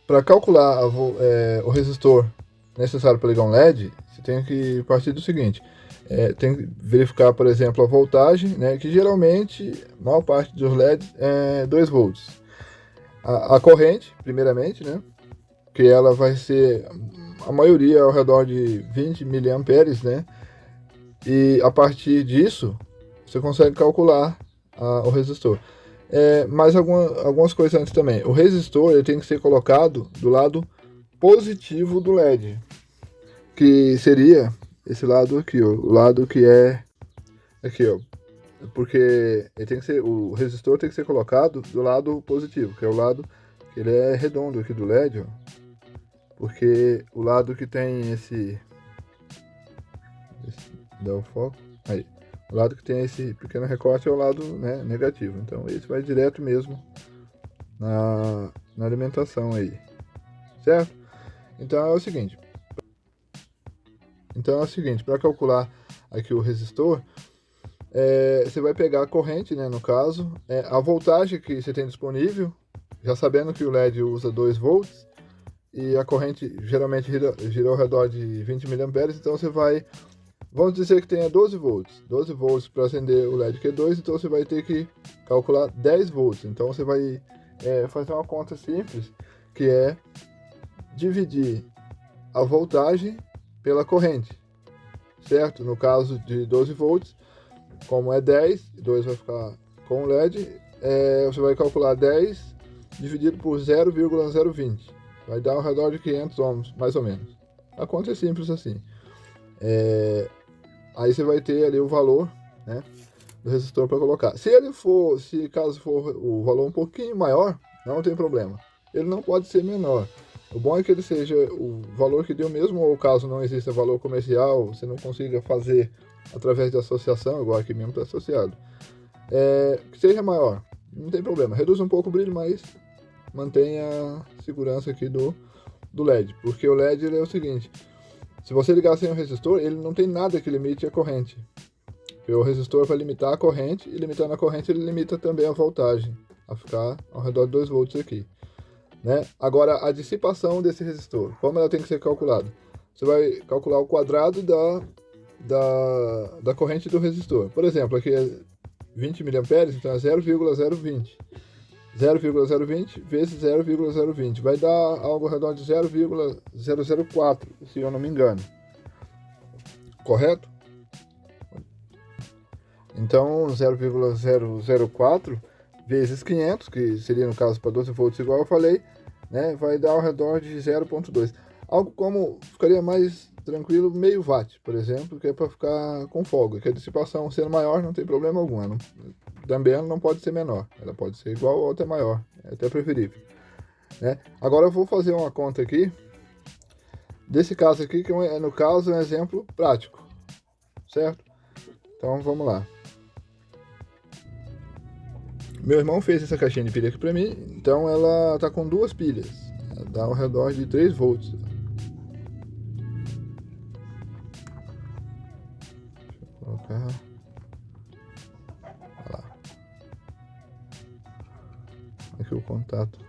Para calcular o resistor necessário para ligar um LED, você tem que partir do seguinte: tem que verificar, por exemplo, a voltagem, né, que geralmente, a maior parte dos LEDs é 2 volts. A corrente, primeiramente, né, que ela vai ser, a maioria ao redor de 20 miliamperes, né, e a partir disso, você consegue calcular o resistor. Mais algumas coisas antes também. O resistor ele tem que ser colocado do lado positivo do LED, que seria esse lado aqui, ó, o lado que é aqui, ó, porque o resistor tem que ser colocado do lado positivo, que é o lado que ele é redondo aqui do LED, ó, porque o lado que tem dá o foco aí. O lado que tem esse pequeno recorte é o lado, né, negativo. Então esse vai direto mesmo na alimentação aí, certo? Então é o seguinte. Para calcular aqui o resistor, você vai pegar a corrente, né, no caso, a voltagem que você tem disponível, já sabendo que o LED usa 2 volts e a corrente geralmente gira ao redor de 20 miliamperes, então você vai, vamos dizer que tenha 12 volts para acender o LED Q2, então você vai ter que calcular 10 volts. Então você vai fazer uma conta simples, que é dividir a voltagem pela corrente, certo? No caso de 12 volts, como é 10, 2 vai ficar com o LED, você vai calcular 10 dividido por 0,020. Vai dar ao redor de 500 ohms, mais ou menos. A conta é simples assim. Aí você vai ter ali o valor, né, do resistor para colocar. Se caso for o valor um pouquinho maior, não tem problema. Ele não pode ser menor. O bom é que ele seja o valor que deu mesmo, ou caso não exista valor comercial, você não consiga fazer através de associação, igual aqui mesmo está associado. Que seja maior, não tem problema. Reduz um pouco o brilho, mas mantenha a segurança aqui do LED. Porque o LED ele é o seguinte: se você ligar sem o resistor, ele não tem nada que limite a corrente. O resistor vai limitar a corrente, e limitando a corrente, ele limita também a voltagem, a ficar ao redor de 2 volts aqui, né? Agora, a dissipação desse resistor, como ela tem que ser calculada? Você vai calcular o quadrado da corrente do resistor. Por exemplo, aqui é 20 miliamperes, então é 0,020. 0,020 vezes 0,020 vai dar algo ao redor de 0,004, se eu não me engano. Correto? Então, 0,004 vezes 500, que seria no caso para 12 volts igual eu falei, né, vai dar ao redor de 0,2. Algo como, ficaria mais tranquilo, meio watt, por exemplo, que é para ficar com folga, que a dissipação sendo maior não tem problema algum. Também ela não pode ser menor, ela pode ser igual ou até maior, é até preferível, né? Agora eu vou fazer uma conta aqui, desse caso aqui, que no caso é um exemplo prático, certo? Então vamos lá. Meu irmão fez essa caixinha de pilha aqui pra mim, então ela tá com 2 pilhas, dá ao redor de 3 volts. Deixa eu colocar. Olha lá. Aqui o contato.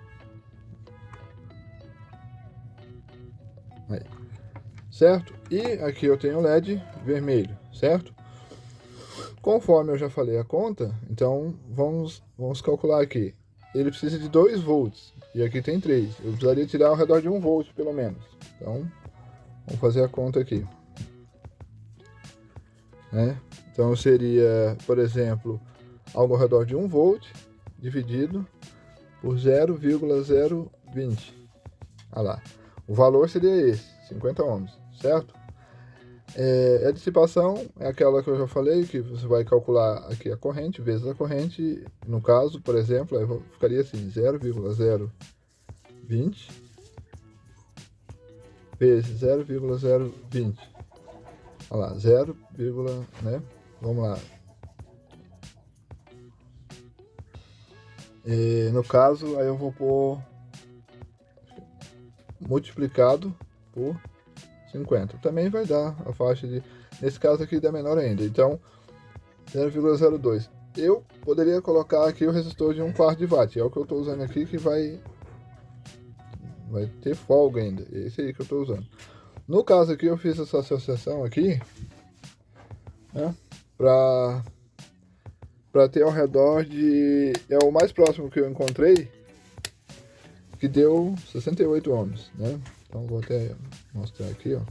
Aí. Certo? E aqui eu tenho o LED vermelho, certo? Conforme eu já falei a conta, então vamos calcular aqui. Ele precisa de 2 volts e aqui tem 3. Eu precisaria tirar ao redor de 1 volt pelo menos. Então, vamos fazer a conta aqui, né? Então seria, por exemplo, algo ao redor de 1 volt dividido por 0,020. Olha lá. O valor seria esse, 50 ohms, certo? A dissipação é aquela que eu já falei, que você vai calcular aqui a corrente vezes a corrente. No caso, por exemplo, aí ficaria assim, 0,020 vezes 0,020. Olha lá, 0, né? Vamos lá. No caso, aí eu vou pôr multiplicado por 50. Também vai dar a faixa de... Nesse caso aqui dá menor ainda. Então, 0,02. Eu poderia colocar aqui o resistor de 1/4 de watt. É o que eu estou usando aqui, que vai vai ter folga ainda. É esse aí que eu estou usando. No caso aqui, eu fiz essa associação aqui, né, para ter ao redor de... É o mais próximo que eu encontrei, que deu 68 ohms, né? Então vou até mostrar aqui, ó.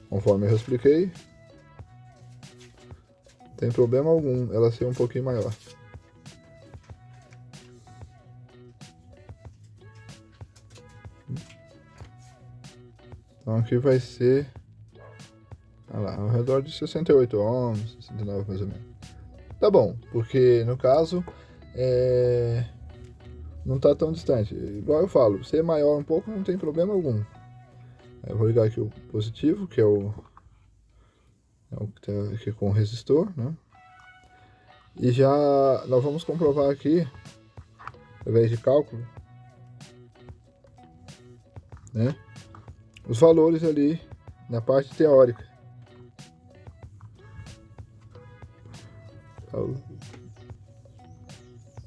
Conforme eu expliquei, não tem problema algum ela ser um pouquinho maior. Então aqui vai ser, olha lá, ao redor de 68 ohms, 69 mais ou menos. Tá bom, porque no caso não tá tão distante. Igual eu falo, ser maior um pouco não tem problema algum. Eu vou ligar aqui o positivo, que é o que tá aqui com o resistor, né? E já nós vamos comprovar aqui, através de cálculo, né, os valores ali na parte teórica.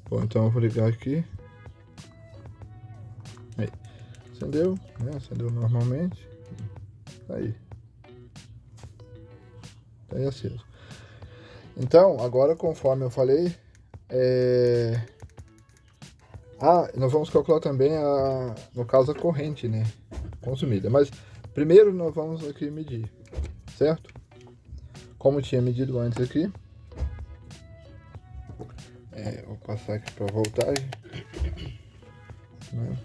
Bom, então eu vou ligar aqui. Aí, acendeu, né? Acendeu normalmente. Aí. Tá aí aceso. Então, agora conforme eu falei, nós vamos calcular também no caso a corrente, né, consumida. Mas primeiro nós vamos aqui medir, certo? Como tinha medido antes aqui. Vou passar aqui para voltagem, né?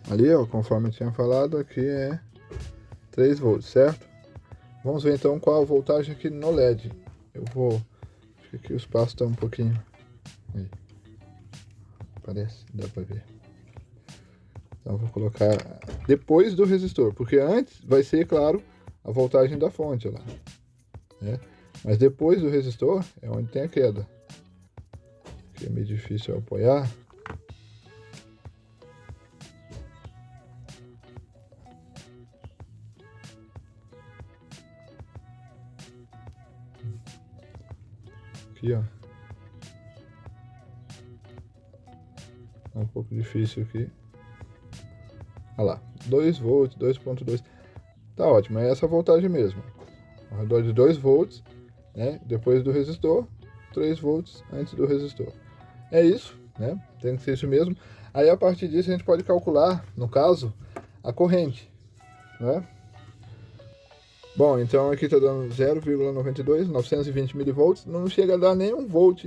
Ali, ó, conforme eu tinha falado, aqui é 3 volts, certo? Vamos ver então qual a voltagem aqui no LED. Eu vou... Acho que aqui o espaço está um pouquinho... Aí. Parece, dá para ver. Então eu vou colocar depois do resistor, porque antes vai ser, claro, a voltagem da fonte lá, né? Mas depois do resistor é onde tem a queda. Aqui é meio difícil eu apoiar. Aqui, ó. É um pouco difícil aqui. Olha lá, 2 volts, 2.2. Tá ótimo, é essa voltagem mesmo. Ao redor de 2 volts, né? Depois do resistor, 3 volts antes do resistor. É isso, né? Tem que ser isso mesmo. Aí a partir disso a gente pode calcular, no caso, a corrente, né? Bom, então aqui está dando 0,92, 920 milivolts, não chega a dar nem 1 volt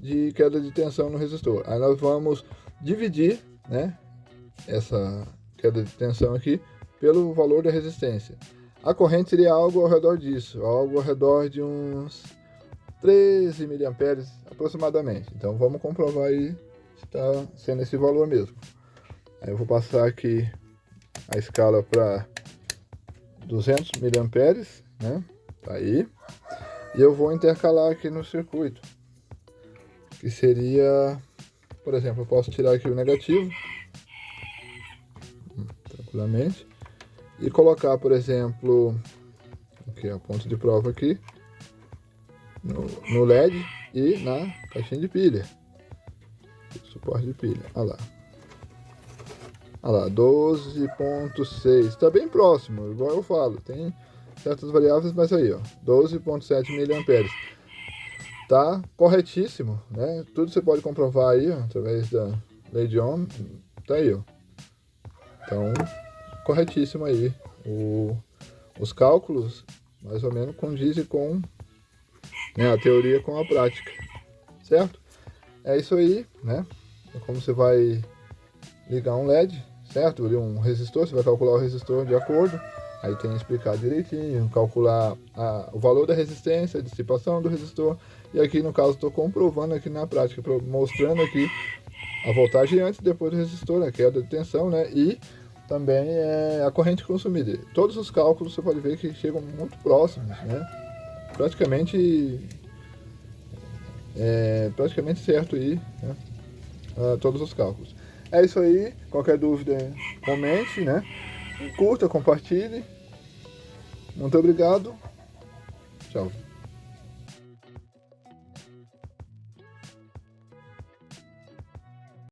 de queda de tensão no resistor. Aí nós vamos dividir, né, essa queda de tensão aqui pelo valor da resistência. A corrente seria algo ao redor disso, algo ao redor de uns 13 miliamperes aproximadamente. Então vamos comprovar aí se está sendo esse valor mesmo. Aí eu vou passar aqui a escala para 200 miliamperes, né? Tá aí. E eu vou intercalar aqui no circuito, que seria, por exemplo, eu posso tirar aqui o negativo, tranquilamente, e colocar, por exemplo, aqui a ponto de prova aqui, no LED e na caixinha de pilha, suporte de pilha, olha lá. Olha lá, 12.6, está bem próximo, igual eu falo, tem certas variáveis, mas aí, ó, 12.7 miliamperes. Tá corretíssimo, né? Tudo você pode comprovar aí, ó, através da lei de Ohm, tá aí, ó. Então, corretíssimo aí. Os cálculos, mais ou menos, condizem com, né, a teoria com a prática, certo? É isso aí, né? É como você vai ligar um LED, certo? Ali um resistor, você vai calcular o resistor de acordo. Aí tem que explicar direitinho, calcular o valor da resistência, a dissipação do resistor. E aqui no caso estou comprovando aqui na prática, mostrando aqui a voltagem antes e depois do resistor, a queda de tensão, né? E também a corrente consumida. Todos os cálculos você pode ver que chegam muito próximos, né? Praticamente certo aí, né? Todos os cálculos. É isso aí, qualquer dúvida comente, né? Curta, compartilhe. Muito obrigado. Tchau.